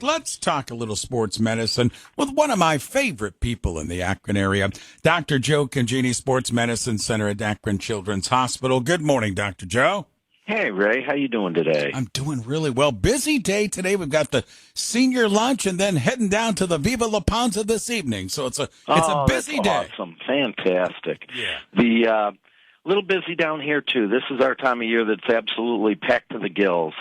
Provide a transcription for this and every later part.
Let's talk a little sports medicine with one of my favorite people in the Akron area, Dr. Joe Congini, Sports Medicine Center at Akron Children's Hospital. Good morning, Dr. Joe. Hey, Ray. How you doing today? I'm doing really well. Busy day today. We've got the senior lunch and then heading down to the Viva La Panza this evening. So it's a busy day. Awesome. Fantastic. Yeah. The little busy down here, too. This is our time of year that's absolutely packed to the gills.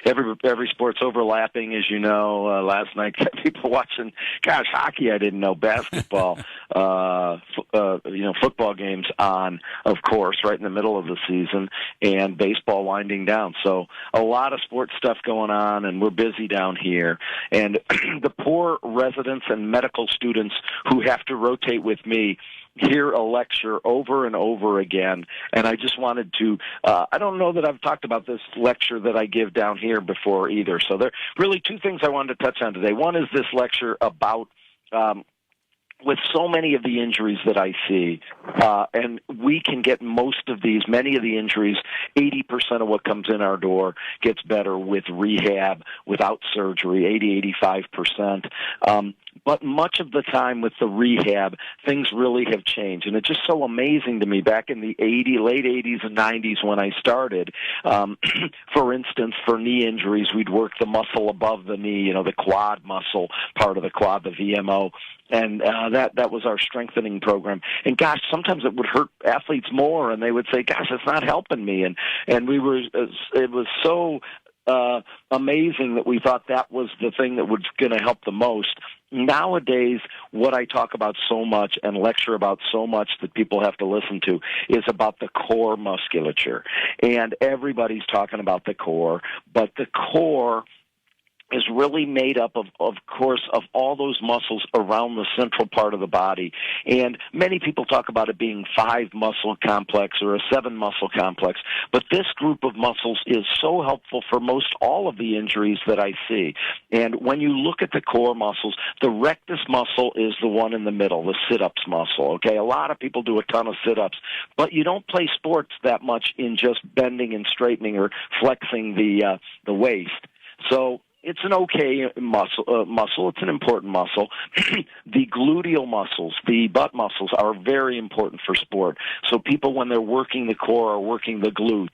Every sport's overlapping, as you know. Last night, people watching, hockey I didn't know, basketball, football games on, of course, right in the middle of the season, and baseball winding down. So a lot of sports stuff going on, and we're busy down here. And the poor residents and medical students who have to rotate with me hear a lecture over and over again, and I just wanted to, I don't know that I've talked about this lecture that I give down here before either, so there are really two things I wanted to touch on today. One is this lecture about with so many of the injuries that I see, and we can get many of the injuries, 80% of what comes in our door gets better with rehab, without surgery, 85%. But much of the time with the rehab, things really have changed. And it's just so amazing to me back in the late 80s and 90s when I started. For instance, for knee injuries, we'd work the muscle above the knee, the quad muscle, part of the quad, the VMO. And that was our strengthening program. And sometimes it would hurt athletes more, and they would say, it's not helping me. And it was so amazing that we thought that was the thing that was going to help the most. Nowadays, what I talk about so much and lecture about so much that people have to listen to is about the core musculature. And everybody's talking about the core, but the core is really made up of course, of all those muscles around the central part of the body. And many people talk about it being 5-muscle complex or a 7-muscle complex, but this group of muscles is so helpful for most all of the injuries that I see. And when you look at the core muscles, the rectus muscle is the one in the middle, the sit-ups muscle, okay? A lot of people do a ton of sit-ups, but you don't play sports that much in just bending and straightening or flexing the waist. So it's an okay muscle. It's an important muscle. The gluteal muscles, the butt muscles, are very important for sport. So people, when they're working the core, are working the glutes.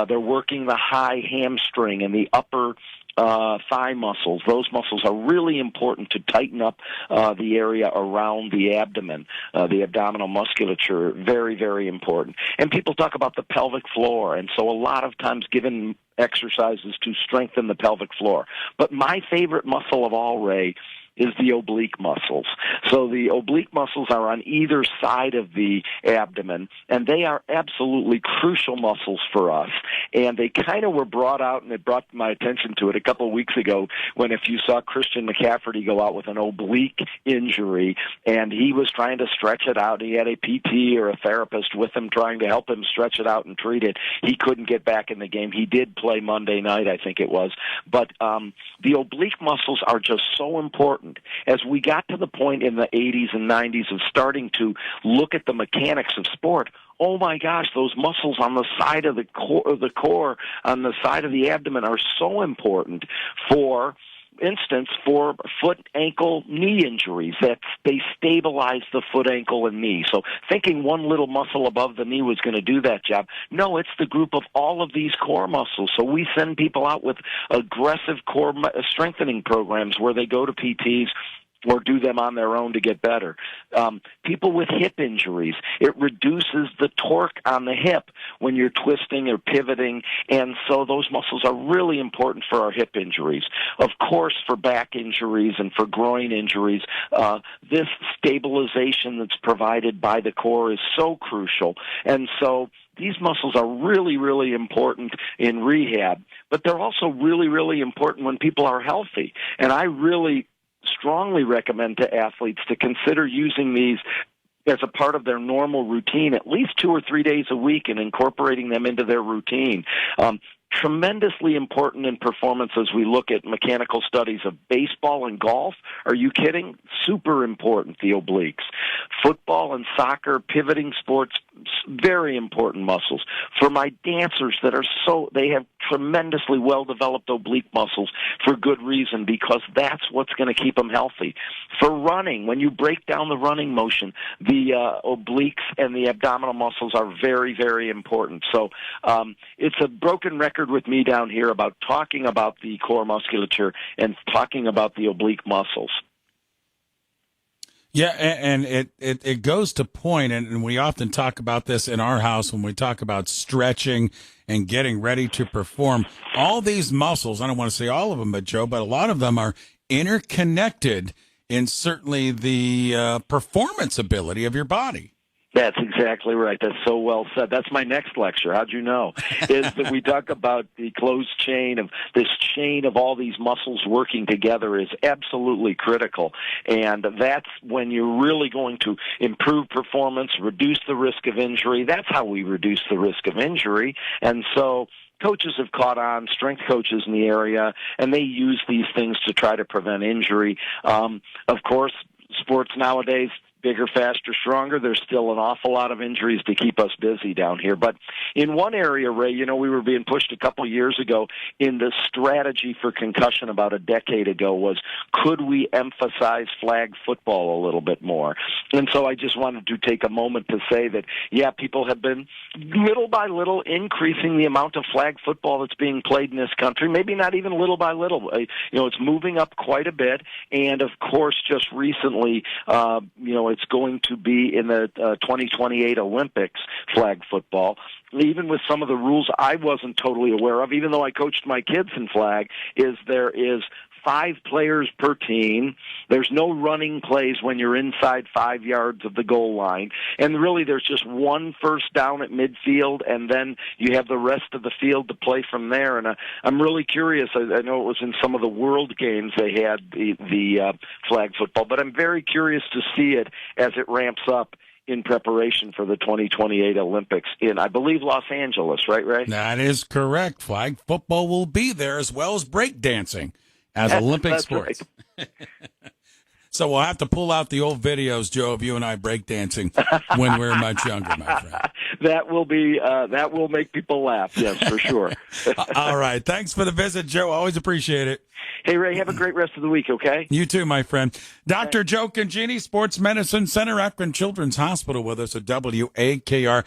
They're working the high hamstring and the upper thigh muscles. Those muscles are really important to tighten up the area around the abdomen, the abdominal musculature, very, very important. And people talk about the pelvic floor, and so a lot of times given exercises to strengthen the pelvic floor. But my favorite muscle of all, Ray, is the oblique muscles. So the oblique muscles are on either side of the abdomen, and they are absolutely crucial muscles for us. And they kind of were brought out, and it brought my attention to it a couple of weeks ago when if you saw Christian McCafferty go out with an oblique injury, and he was trying to stretch it out. He had a PT or a therapist with him trying to help him stretch it out and treat it. He couldn't get back in the game. He did play Monday night, I think it was. But the oblique muscles are just so important. As we got to the point in the 80s and 90s of starting to look at the mechanics of sport, oh my gosh, those muscles on the side of the core, on the side of the abdomen are so important for instance, for foot, ankle, knee injuries, that they stabilize the foot, ankle, and knee. So thinking one little muscle above the knee was going to do that job. No, it's the group of all of these core muscles. So we send people out with aggressive core strengthening programs where they go to PTs or do them on their own to get better. People with hip injuries, it reduces the torque on the hip when you're twisting or pivoting, and so those muscles are really important for our hip injuries. Of course, for back injuries and for groin injuries, this stabilization that's provided by the core is so crucial, and so these muscles are really, really important in rehab, but they're also really, really important when people are healthy, and I really strongly recommend to athletes to consider using these as a part of their normal routine, at least 2 or 3 days a week, and incorporating them into their routine. tremendously important in performance as we look at mechanical studies of baseball and golf. Are you kidding? Super important, the obliques. Football and soccer, pivoting sports, very important muscles. For my dancers that are they have tremendously well-developed oblique muscles for good reason, because that's what's going to keep them healthy. For running, when you break down the running motion, the obliques and the abdominal muscles are very, very important. So it's a broken record with me down here about talking about the core musculature and talking about the oblique muscles. Yeah, and it goes to point, and we often talk about this in our house when we talk about stretching and getting ready to perform. All these muscles, I don't want to say all of them, but Joe, but a lot of them are interconnected in certainly the performance ability of your body. That's exactly right. That's so well said. That's my next lecture. How'd you know? Is that we talk about the closed chain of this chain of all these muscles working together is absolutely critical. And that's when you're really going to improve performance, reduce the risk of injury. That's how we reduce the risk of injury. And so coaches have caught on, strength coaches in the area, and they use these things to try to prevent injury. Of course, sports nowadays, bigger, faster, stronger. There's still an awful lot of injuries to keep us busy down here. But in one area, Ray, we were being pushed a couple of years ago in the strategy for concussion about a decade ago was, could we emphasize flag football a little bit more? And so I just wanted to take a moment to say that, yeah, people have been little by little increasing the amount of flag football that's being played in this country. Maybe not even little by little. It's moving up quite a bit. And, of course, just recently, it's going to be in the 2028 Olympics, flag football. Even with some of the rules I wasn't totally aware of, even though I coached my kids in flag, there is 5 players per team. There's no running plays when you're inside 5 yards of the goal line. And really there's just one first down at midfield, and then you have the rest of the field to play from there. And I'm really curious. I know it was in some of the World Games they had the flag football, but I'm very curious to see it as it ramps up in preparation for the 2028 Olympics in, I believe, Los Angeles, right, Ray? That is correct. Flag football will be there as well as breakdancing as Olympic sports. Right. So we'll have to pull out the old videos, Joe, of you and I breakdancing when we were much younger, my friend. That will make people laugh, yes, for sure. All right. Thanks for the visit, Joe. Always appreciate it. Hey, Ray, have a great rest of the week, okay? You too, my friend. Dr. Joe Congini, Sports Medicine Center, Akron Children's Hospital, with us at WAKR.